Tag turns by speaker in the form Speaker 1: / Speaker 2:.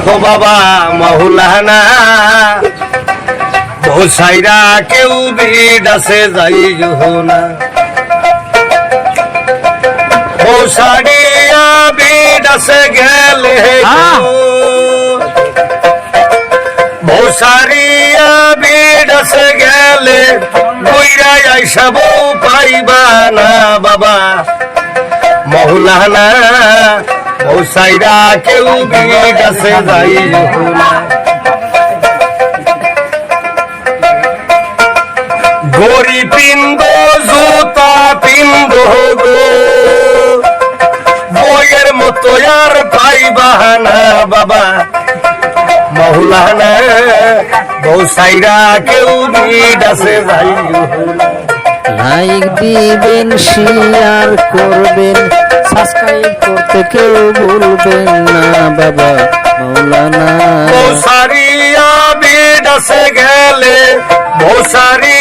Speaker 1: ও বাবা মাওলানা বসাইরা কেউ বিদাসে যাইও না বসারিয়া বিদাসে গেলে বসারিয়া বিদাসে গেলে বইরা আইসা বউ পাইবা না বাবা মাওলানা বসাইরা কেউ বিদাসে যাইও না গরি পিন্দ জুতা পিন্দ গো বইয়ের মতো আর পাইবা না বাবা মাওলানা বসাইরা কেউ বিদাসে যাইও
Speaker 2: লাইক দিবেন শেয়ার করবেন সাবস্ক্রাইব করতে কেউ ভুলবেন না বাবা মাওলানা
Speaker 1: বসারিয়া বিদাসে গেলে বসারি